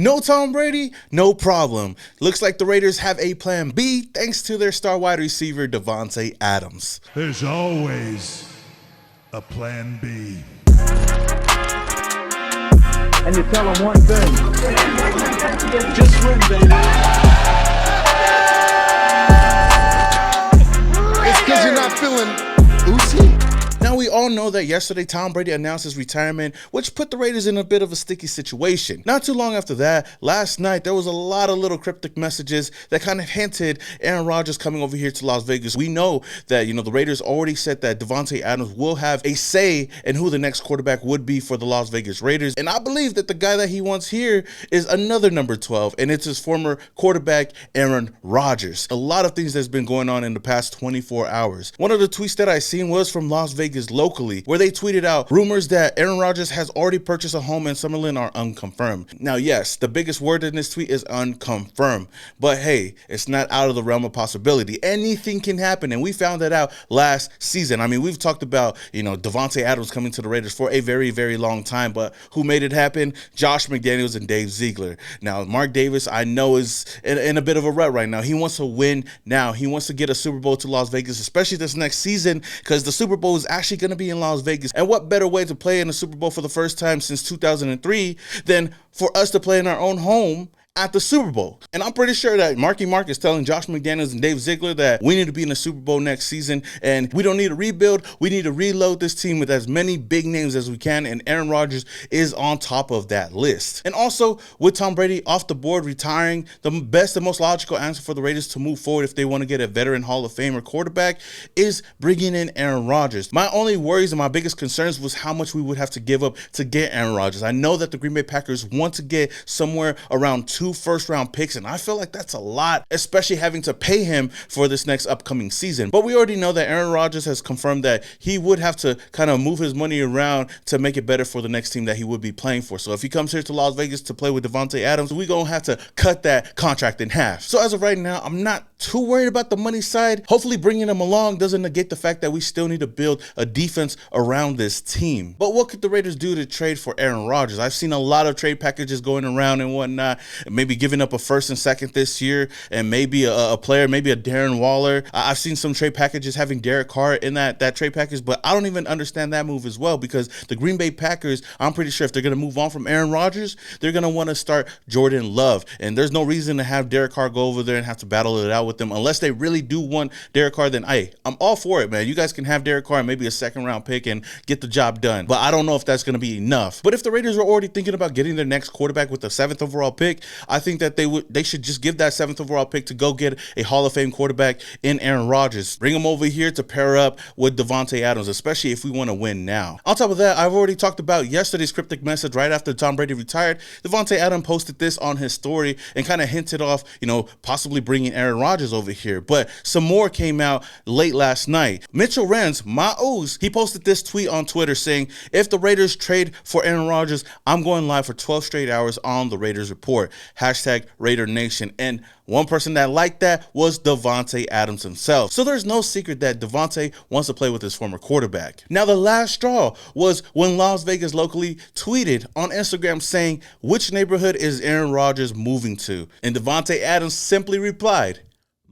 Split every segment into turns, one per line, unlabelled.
No Tom Brady? No problem. Looks like the Raiders have a plan B thanks to their star wide receiver, Davante Adams.
There's always a plan B.
And you tell them one thing. Just win, baby.
It's because you're not feeling Uzi.
Now, we all know that yesterday Tom Brady announced his retirement, which put the Raiders in a bit of a sticky situation. Not too long after that, last night, there was a lot of little cryptic messages that kind of hinted Aaron Rodgers coming over here to Las Vegas. We know that, the Raiders already said that Davante Adams will have a say in who the next quarterback would be for the Las Vegas Raiders. And I believe that the guy that he wants here is another number 12, and it's his former quarterback, Aaron Rodgers. A lot of things that's been going on in the past 24 hours. One of the tweets that I seen was from Las Vegas locally, where they tweeted out rumors that Aaron Rodgers has already purchased a home in Summerlin are unconfirmed. Now, yes, the biggest word in this tweet is unconfirmed, but hey, it's not out of the realm of possibility. Anything can happen, and we found that out last season. I mean, we've talked about, Davante Adams coming to the Raiders for a very, very long time, but who made it happen? Josh McDaniels and Dave Ziegler. Now, Mark Davis, I know, is in a bit of a rut right now. He wants to win now. He wants to get a Super Bowl to Las Vegas, especially this next season, because the Super Bowl is actually going to be in Las Vegas. And what better way to play in the Super Bowl for the first time since 2003 than for us to play in our own home at the Super Bowl? And I'm pretty sure that Marky Mark is telling Josh McDaniels and Dave Ziegler that we need to be in the Super Bowl next season, and we don't need to rebuild. We need to reload this team with as many big names as we can, and Aaron Rodgers is on top of that list. And also, with Tom Brady off the board, retiring, the best and most logical answer for the Raiders to move forward if they want to get a veteran Hall of Famer quarterback is bringing in Aaron Rodgers. My only worries and my biggest concerns was how much we would have to give up to get Aaron Rodgers. I know that the Green Bay Packers want to get somewhere around 2 first-round picks, and I feel like that's a lot, especially having to pay him for this next upcoming season. But we already know that Aaron Rodgers has confirmed that he would have to kind of move his money around to make it better for the next team that he would be playing for. So if he comes here to Las Vegas to play with Davante Adams, we're going to have to cut that contract in half. So as of right now, I'm not too worried about the money side. Hopefully bringing him along doesn't negate the fact that we still need to build a defense around this team. But what could the Raiders do to trade for Aaron Rodgers? I've seen a lot of trade packages going around and whatnot, maybe giving up a first and second this year, and maybe a player, maybe a Darren Waller. I've seen some trade packages having Derek Carr in that trade package, but I don't even understand that move as well, because the Green Bay Packers, I'm pretty sure if they're going to move on from Aaron Rodgers, they're going to want to start Jordan Love, and there's no reason to have Derek Carr go over there and have to battle it out with them unless they really do want Derek Carr. Then hey, I'm all for it, man. You guys can have Derek Carr and maybe a second round pick and get the job done, but I don't know if that's going to be enough. But if the Raiders are already thinking about getting their next quarterback with the 7th overall pick, I think that they should just give that 7th overall pick to go get a Hall of Fame quarterback in Aaron Rodgers. Bring him over here to pair up with Davante Adams, especially if we want to win now. On top of that, I've already talked about yesterday's cryptic message right after Tom Brady retired. Davante Adams posted this on his story and kind of hinted off, possibly bringing Aaron Rodgers over here. But some more came out late last night. Mitchell Renz, my O's, he posted this tweet on Twitter saying, if the Raiders trade for Aaron Rodgers, I'm going live for 12 straight hours on the Raiders Report. Hashtag Raidernation. And one person that liked that was Davante Adams himself. So there's no secret that Davante wants to play with his former quarterback. Now, the last straw was when Las Vegas locally tweeted on Instagram saying, which neighborhood is Aaron Rodgers moving to? And Davante Adams simply replied,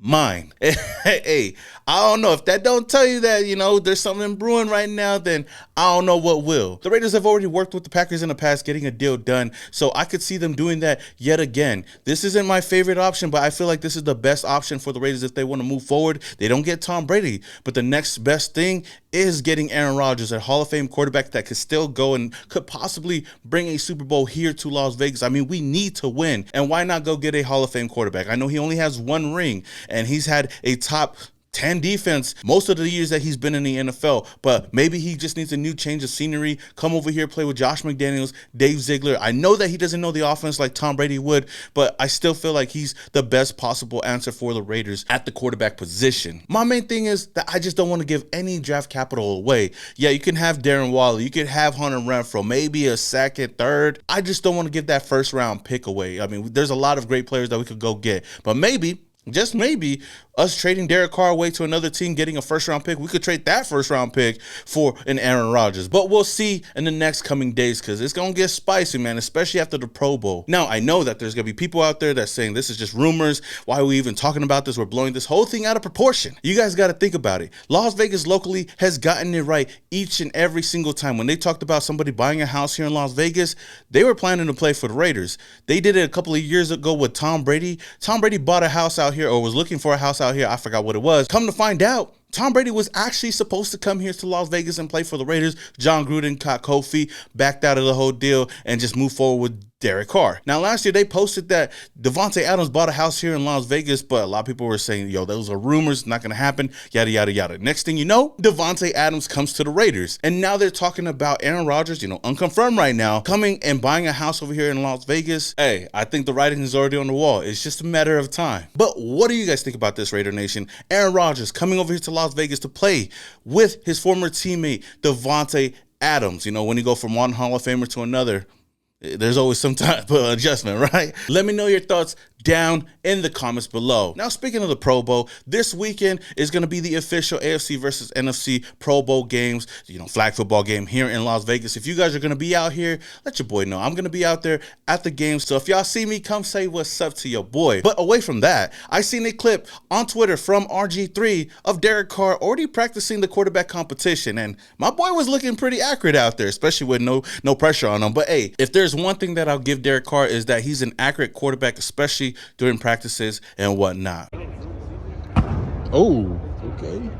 mine. Hey, I don't know if that don't tell you that, there's something brewing right now, then I don't know what will. The Raiders have already worked with the Packers in the past, getting a deal done, so I could see them doing that yet again. This isn't my favorite option, but I feel like this is the best option for the Raiders if they want to move forward. They don't get Tom Brady, but the next best thing is getting Aaron Rodgers, a Hall of Fame quarterback that could still go and could possibly bring a Super Bowl here to Las Vegas. I mean, we need to win, and why not go get a Hall of Fame quarterback? I know he only has 1 ring, and he's had a top 10 defense most of the years that he's been in the NFL, but maybe he just needs a new change of scenery. Come over here, play with Josh McDaniels, Dave Ziegler. I know that he doesn't know the offense like Tom Brady would, but I still feel like he's the best possible answer for the Raiders at the quarterback position. My main thing is that I just don't want to give any draft capital away. Yeah, you can have Darren Waller, you could have Hunter Renfrow, maybe a second, third. I just don't want to give that first round pick away. I mean, there's a lot of great players that we could go get, but maybe just maybe, us trading Derek Carr away to another team, getting a first-round pick, we could trade that first-round pick for an Aaron Rodgers. But we'll see in the next coming days because it's going to get spicy, man, especially after the Pro Bowl. Now, I know that there's going to be people out there that's saying this is just rumors. Why are we even talking about this? We're blowing this whole thing out of proportion. You guys got to think about it. Las Vegas locally has gotten it right each and every single time. When they talked about somebody buying a house here in Las Vegas, they were planning to play for the Raiders. They did it a couple of years ago with Tom Brady. Tom Brady bought a house out here, or was looking for a house out here. I forgot what it was. Come to find out, Tom Brady was actually supposed to come here to Las Vegas and play for the Raiders. John Gruden caught cold feet, backed out of the whole deal, and just moved forward with Derek Carr. Now, last year, they posted that Davante Adams bought a house here in Las Vegas, but a lot of people were saying, yo, those are rumors, not going to happen, yada, yada, yada. Next thing you know, Davante Adams comes to the Raiders. And now they're talking about Aaron Rodgers, unconfirmed right now, coming and buying a house over here in Las Vegas. Hey, I think the writing is already on the wall. It's just a matter of time. But what do you guys think about this, Raider Nation? Aaron Rodgers coming over here to Las Vegas to play with his former teammate, Davante Adams. When you go from one Hall of Famer to another, there's always some type of adjustment, right? Let me know your thoughts down in the comments below. Now, speaking of the Pro Bowl, this weekend is going to be the official AFC versus NFC Pro Bowl games, flag football game here in Las Vegas. If you guys are going to be out here, let your boy know. I'm going to be out there at the game. So if y'all see me, come say what's up to your boy. But away from that, I seen a clip on Twitter from RG3 of Derek Carr already practicing the quarterback competition. And my boy was looking pretty accurate out there, especially with no pressure on him. But hey, if there's one thing that I'll give Derek Carr is that he's an accurate quarterback, especially during practices and whatnot.
Oh, okay.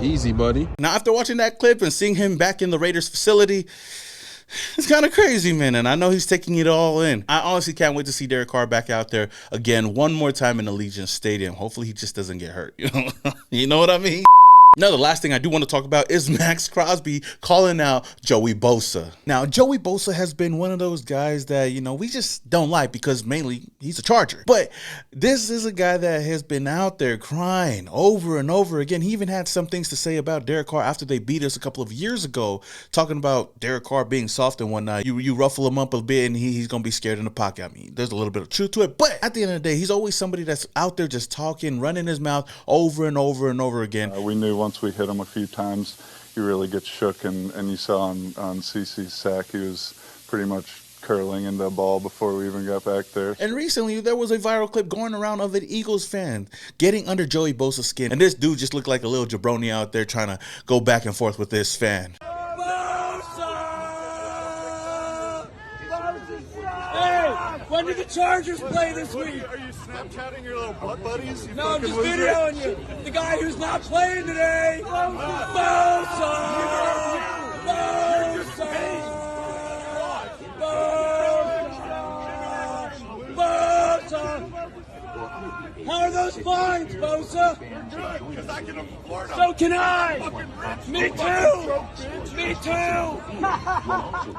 Easy, buddy.
Now, after watching that clip and seeing him back in the Raiders facility, it's kind of crazy, man, and I know he's taking it all in. I honestly can't wait to see Derek Carr back out there again one more time in Allegiant Stadium. Hopefully he just doesn't get hurt, You know what I mean? Now, the last thing I do want to talk about is Maxx Crosby calling out Joey Bosa. Now, Joey Bosa has been one of those guys that, we just don't like because mainly he's a Charger. But this is a guy that has been out there crying over and over again. He even had some things to say about Derek Carr after they beat us a couple of years ago, talking about Derek Carr being soft and whatnot. You ruffle him up a bit and he's going to be scared in the pocket. I mean, there's a little bit of truth to it. But at the end of the day, he's always somebody that's out there just talking, running his mouth over and over and over again.
We knew once we hit him a few times, he really gets shook, and you saw on CC's sack, he was pretty much curling into the ball before we even got back there.
And recently, there was a viral clip going around of an Eagles fan getting under Joey Bosa's skin, and this dude just looked like a little jabroni out there trying to go back and forth with this fan.
When did the Chargers play this week?
Are you Snapchatting your little butt buddies?
No, I'm just videoing you. The guy who's not playing today. Bosa! How are those fines, Bosa?
Because I can afford them.
So can I. Me too. Me too.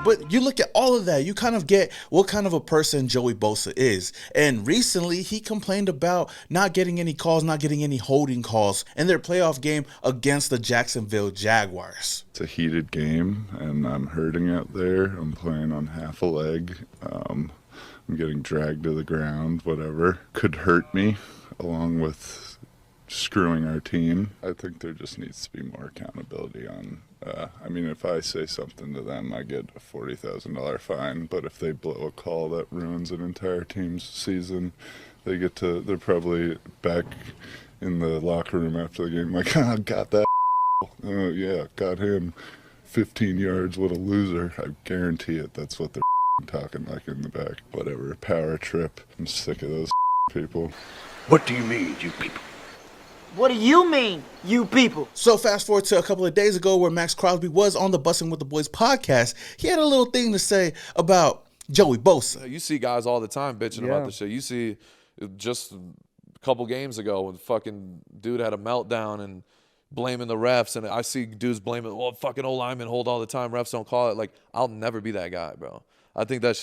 But you look at all of that, you kind of get what kind of a person Joey Bosa is. And recently, he complained about not getting any calls, not getting any holding calls in their playoff game against the Jacksonville Jaguars.
It's a heated game, and I'm hurting out there. I'm playing on half a leg. I'm getting dragged to the ground, whatever could hurt me, along with screwing our team. I think there just needs to be more accountability on, if I say something to them, I get a $40,000 fine, but if they blow a call that ruins an entire team's season, they're probably back in the locker room after the game like, got that. Oh yeah, got him 15 yards, what a loser. I guarantee it, that's what they're talking like in the back. Whatever, power trip. I'm sick of those people.
What do you mean, you people?
What do you mean, you people?
So fast forward to a couple of days ago where Maxx Crosby was on the Bussin' with the Boys podcast. He had a little thing to say about Joey Bosa.
You see guys all the time bitching about this shit. You see just a couple games ago when fucking dude had a meltdown and blaming the refs, and I see dudes blaming, fucking O-linemen hold all the time, refs don't call it. Like, I'll never be that guy, bro. I think that,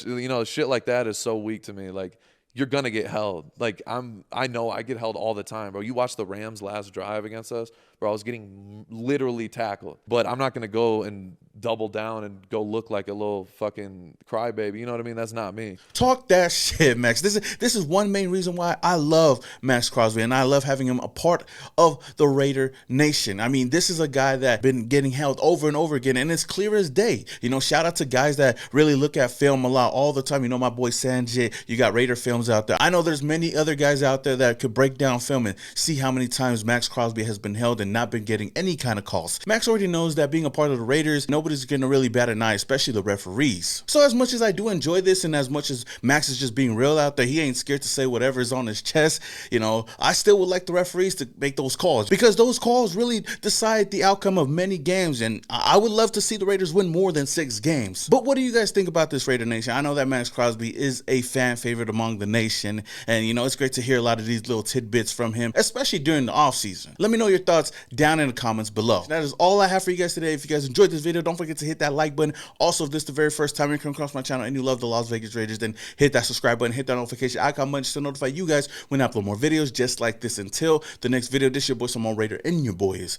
shit like that is so weak to me. Like, you're gonna get held. Like I know I get held all the time, bro. You watch the Rams' last drive against us, bro. I was getting literally tackled, but I'm not gonna go and double down and go look like a little fucking crybaby. You know what I mean? That's not me.
Talk that shit, Max. This is one main reason why I love Maxx Crosby, and I love having him a part of the Raider Nation. I mean, this is a guy that been getting held over and over again, and it's clear as day. You know, shout out to guys that really look at film a lot all the time. You know, my boy Sanjay, you got Raider Films out there. I know there's many other guys out there that could break down film and see how many times Maxx Crosby has been held and not been getting any kind of calls. Max already knows that being a part of the Raiders, nobody's gonna really bat an eye, especially the referees. So as much as I do enjoy this, and as much as Max is just being real out there, he ain't scared to say whatever is on his chest, you know, I still would like the referees to make those calls, because those calls really decide the outcome of many games, and I would love to see the Raiders win more than 6 games. But what do you guys think about this, Raider Nation? I know that Maxx Crosby is a fan favorite among the nation, and you know, it's great to hear a lot of these little tidbits from him, especially during the offseason. Let me know your thoughts down in the comments below. That is all I have for you guys today. If you guys enjoyed this video, don't forget to hit that like button. Also, if this is the very first time you come across my channel and you love the Las Vegas Raiders, then hit that subscribe button, hit that notification icon button to notify you guys when I upload more videos just like this. Until the next video, this your boy Simone Raider, and your boy is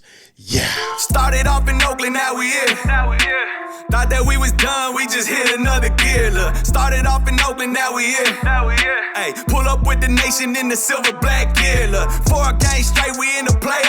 Started off in Oakland, now we here. Thought that we was done, we just hit another gear. Look, started off in Oakland, now we here. Hey, pull up with the nation in the silver black gear. Look, 4 games straight, we in the playoffs.